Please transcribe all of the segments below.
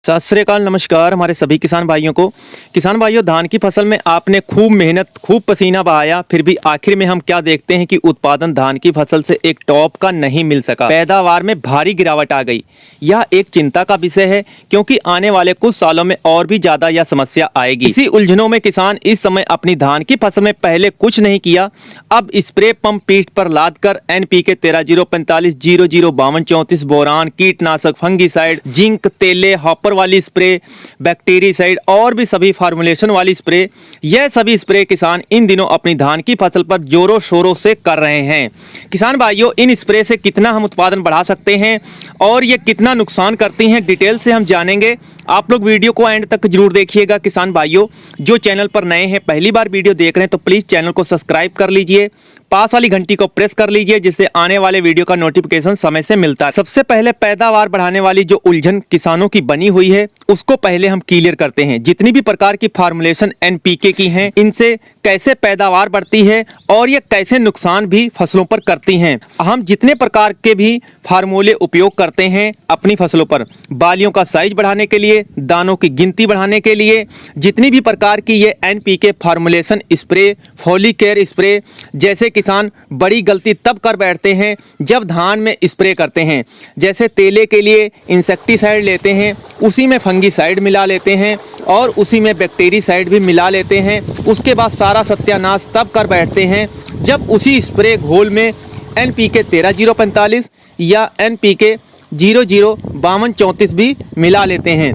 सत श्री अकाल, नमस्कार हमारे सभी किसान भाइयों को। किसान भाइयों, धान की फसल में आपने खूब मेहनत, खूब पसीना बहाया, फिर भी आखिर में हम क्या देखते हैं कि उत्पादन धान की फसल से एक टॉप का नहीं मिल सका। पैदावार में भारी गिरावट आ गई। यह एक चिंता का विषय है क्योंकि आने वाले कुछ सालों में और भी ज्यादा यह समस्या आएगी। इसी उलझनों में किसान इस समय अपनी धान की फसल में पहले कुछ नहीं किया, अब स्प्रे पंप पीठ पर लाद कर NPK 13-045, 00-52, 34 बोरान, कीटनाशक, फंगीसाइड, जिंक, तेले, हॉपर वाली स्प्रे, बैक्टीरियासाइड और भी सभी फार्मूलेशन वाली स्प्रे, यह सभी स्प्रे किसान इन दिनों अपनी धान की फसल पर जोरों शोरों से कर रहे हैं। किसान भाइयों, इन स्प्रे से कितना हम उत्पादन बढ़ा सकते हैं और ये कितना नुकसान करती हैं, डिटेल से हम जानेंगे। आप लोग वीडियो को एंड तक जरूर देखिएगा। किसान भाइयों, जो चैनल पर नए हैं, पहली बार वीडियो देख रहे हैं तो प्लीज चैनल को सब्सक्राइब कर लीजिए, पास वाली घंटी को प्रेस कर लीजिए जिससे आने वाले वीडियो का नोटिफिकेशन समय से मिलता है। सबसे पहले पैदावार बढ़ाने वाली जो उलझन किसानों की बनी हुई है उसको पहले हम क्लियर करते हैं। जितनी भी प्रकार की फार्मूलेशन NPK की हैं, इनसे कैसे पैदावार बढ़ती है और ये कैसे नुकसान भी फसलों पर करती हैं। हम जितने प्रकार के भी फार्मूले उपयोग करते हैं अपनी फसलों पर, बालियों का साइज बढ़ाने के लिए, दानों की गिनती बढ़ाने के लिए, जितनी भी प्रकार की ये NPK फार्मूलेशन स्प्रे, फॉलिकेयर स्प्रे, जैसे किसान बड़ी गलती तब कर बैठते हैं जब धान में स्प्रे करते हैं। जैसे तेले के लिए इंसेक्टिसाइड लेते हैं, उसी में फंगीसाइड मिला लेते हैं और उसी में बैक्टीरियासाइड भी मिला लेते हैं। उसके बाद सारा सत्यानाश तब कर बैठते हैं जब उसी स्प्रे घोल में NPK 13-045 या NPK 00-52, 34 भी मिला लेते हैं।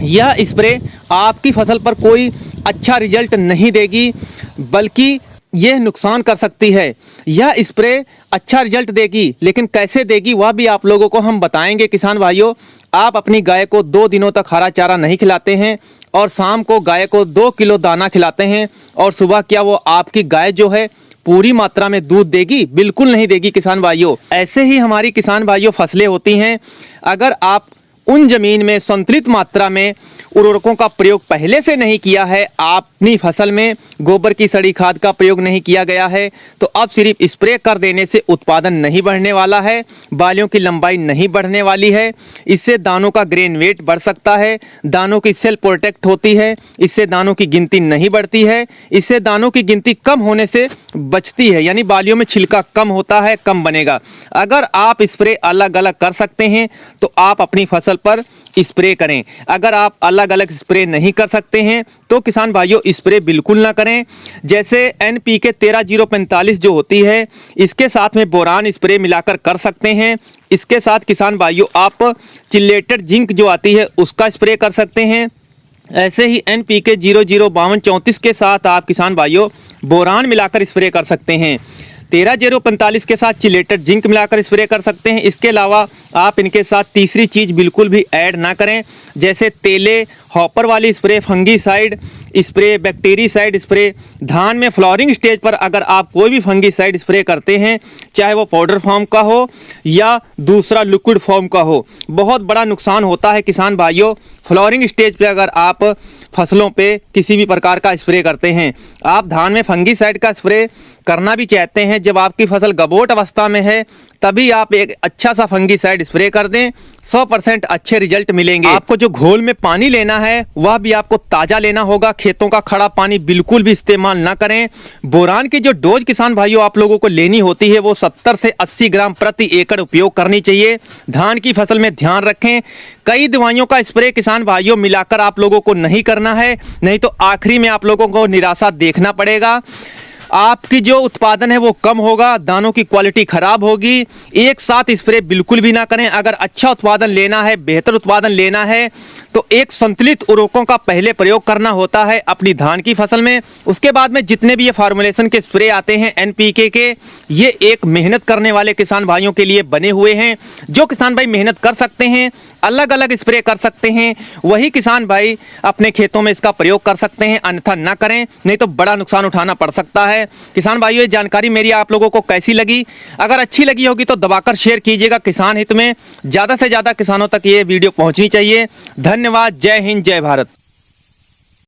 यह स्प्रे आपकी फसल पर कोई अच्छा रिजल्ट नहीं देगी, बल्कि यह नुकसान कर सकती है। यह स्प्रे अच्छा रिजल्ट देगी, लेकिन कैसे देगी वह भी आप लोगों को हम बताएंगे। किसान भाइयों, आप अपनी गाय को 2 दिनों तक हरा चारा नहीं खिलाते हैं और शाम को गाय को 2 किलो दाना खिलाते हैं और सुबह क्या वो आपकी गाय जो है पूरी मात्रा में दूध देगी? बिल्कुल नहीं देगी किसान भाइयों। ऐसे ही हमारी किसान भाइयों फसलें होती हैं। अगर आप उन जमीन में संतुलित मात्रा में उर्वरकों का प्रयोग पहले से नहीं किया है, अपनी फसल में गोबर की सड़ी खाद का प्रयोग नहीं किया गया है, तो अब सिर्फ स्प्रे कर देने से उत्पादन नहीं बढ़ने वाला है, बालियों की लंबाई नहीं बढ़ने वाली है। इससे दानों का ग्रेन वेट बढ़ सकता है, दानों की सेल प्रोटेक्ट होती है, इससे दानों की गिनती नहीं बढ़ती है, इससे दानों की गिनती कम होने से बचती है, यानी बालियों में छिलका कम होता है, कम बनेगा। अगर आप स्प्रे अलग अलग कर सकते हैं तो आप अपनी फसल पर स्प्रे करें। अगर आप अलग अलग स्प्रे नहीं कर सकते हैं तो किसान भाइयों स्प्रे बिल्कुल ना करें। जैसे NPK 13-045 जो होती है, इसके साथ में बोरान स्प्रे मिलाकर कर सकते हैं। इसके साथ किसान भाइयों आप चिलेटेड जिंक जो आती है उसका स्प्रे कर सकते हैं। ऐसे ही NPK 00-52, 34 के साथ आप किसान भाइयों बोरान मिलाकर स्प्रे कर सकते हैं। 13-045 के साथ चिलेटेड जिंक मिलाकर स्प्रे कर सकते हैं। इसके अलावा आप इनके साथ तीसरी चीज़ बिल्कुल भी ऐड ना करें, जैसे तेले, हॉपर वाली स्प्रे, फंगीसाइड स्प्रे, बैक्टीरियासाइड स्प्रे। धान में फ्लावरिंग स्टेज पर अगर आप कोई भी फंगीसाइड स्प्रे करते हैं, चाहे वो पाउडर फॉर्म का हो या दूसरा लिक्विड फॉर्म का हो, बहुत बड़ा नुकसान होता है किसान भाइयों। फ्लावरिंग स्टेज पे अगर आप फसलों पे किसी भी प्रकार का स्प्रे करते हैं, आप धान में फंगीसाइड का स्प्रे करना भी चाहते हैं, जब आपकी फसल गबोट अवस्था में है तभी आप एक अच्छा सा फंगीसाइड स्प्रे कर दें, 100% अच्छे रिजल्ट मिलेंगे। आपको जो घोल में पानी लेना है वह भी आपको ताज़ा लेना होगा, खेतों का खड़ा पानी बिल्कुल भी इस्तेमाल ना करें। बोरान की जो डोज किसान भाइयों आप लोगों को लेनी होती है वो 70 से 80 ग्राम प्रति एकड़ उपयोग करनी चाहिए। धान की फसल में ध्यान रखें, कई दवाइयों का स्प्रे किसान भाइयों मिलाकर आप लोगों को नहीं करना है, नहीं तो आखिरी में आप लोगों को निराशा देखना पड़ेगा। आपकी जो उत्पादन है वो कम होगा, दानों की क्वालिटी खराब होगी। एक साथ स्प्रे बिल्कुल भी ना करें। अगर अच्छा उत्पादन लेना है, बेहतर उत्पादन लेना है तो एक संतुलित उर्वरकों का पहले प्रयोग करना होता है अपनी धान की फसल में। उसके बाद में जितने भी ये फार्मूलेशन के स्प्रे आते हैं NPK के, ये एक मेहनत करने वाले किसान भाइयों के लिए बने हुए हैं। जो किसान भाई मेहनत कर सकते हैं, अलग अलग स्प्रे कर सकते हैं, वही किसान भाई अपने खेतों में इसका प्रयोग कर सकते हैं, अन्यथा ना करें, नहीं तो बड़ा नुकसान उठाना पड़ सकता है। किसान भाइयों, ये जानकारी मेरी आप लोगों को कैसी लगी? अगर अच्छी लगी होगी तो दबाकर शेयर कीजिएगा। किसान हित में ज़्यादा से ज़्यादा किसानों तक ये वीडियो पहुंचनी चाहिए। धन्यवाद। जय हिंद, जय भारत।